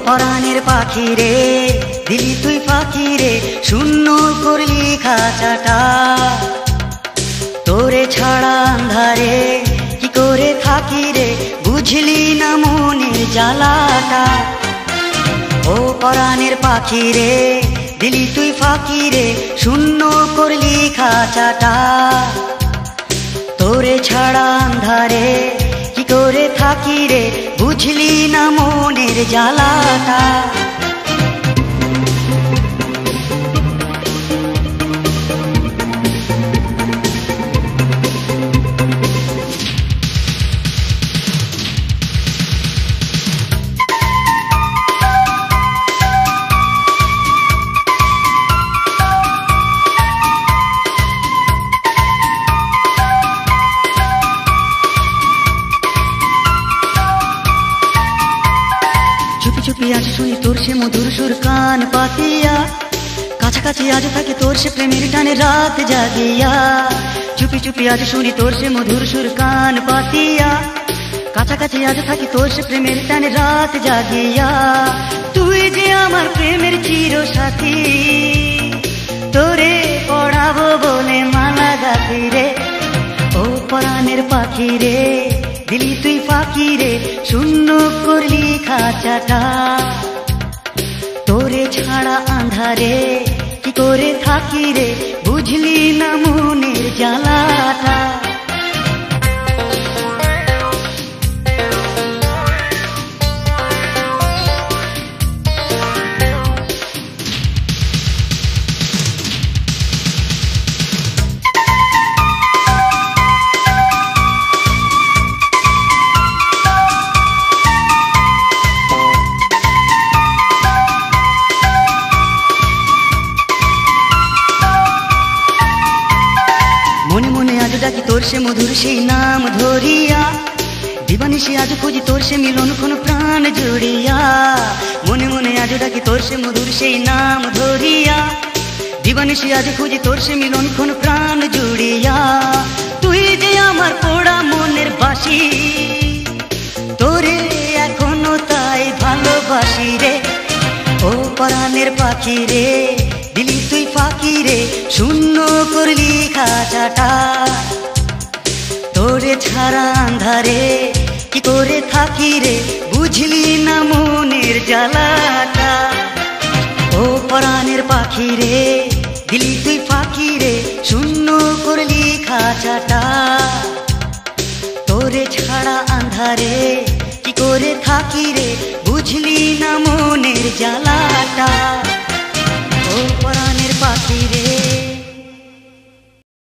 পরাণের পাখি রে, দিলি তুই ফাঁকি রে, শূন্য করলি খাঁচাটা। তোরে ছাড়া আন্ধারে কি করে থাকি রে, বুঝলি না মনের জ্বালাটা। ও পরাণের পাখি রে, দিলি তুই ফাঁকি রে, শূন্য করলি খাঁচাটা। তোরে ছাড়া আন্ধারে কি করে থাকি রে, বুঝলি না মনের জ্বালাটা। চুপি চুপি আজ শুনি তোর সে মধুর সুর কান পাতিয়া, কাছাকাছি আজ থাকে তোর সে প্রেমের টানে রাত জাগিয়া। চুপি চুপি আজ শুনি তোর সে মধুর সুর কান পাতিয়া, কাছাকাছি আজ থাকি তোর সে প্রেমের টানে রাত জাগিয়া। তুই যে আমার প্রেমের চির সাথী, তোরে পড়াবো বলে মালা গাথি রে। ও পরাণের পাখি রে, দিলি তুই ফাঁকি রে, শূন্য করলি খাঁচাটা। তোরে ছাড়া আন্ধারে কি করে থাকি রে, বুঝলি না মনের জ্বালাটা। মনে মনে আজ ডাকি তোর সে মধুর সেই নাম ধরিয়া, দিবানিশি আজ খুঁজি তোর সে মিলন কোন প্রাণ জুড়িয়া। মনে মনে আজ ডাকি তোর সে মধুর সেই নাম ধরিয়া, দিবানিশি আজ খুঁজি তোর সে মিলন কোন প্রাণ জুড়িয়া। তুই যে আমার পোড়া মনের বাসি, তোরে এখনো তাই ভালোবাসি রে। ও পরাণের পাখি রে, দিলি তুই ফাঁকি রে, শূন্য করলি খাঁচাটা। তোরে ছাড়া আন্ধারে কি করে থাকি রে, বুঝলি না মনের জ্বালাটা। ও পরাণের পাখি রে, দিলি তুই ফাঁকি রে, শূন্য করলি খাঁচাটা। তোরে ছাড়া আন্ধারে কি করে থাকি রে, বুঝলি না মনের জ্বালাটা।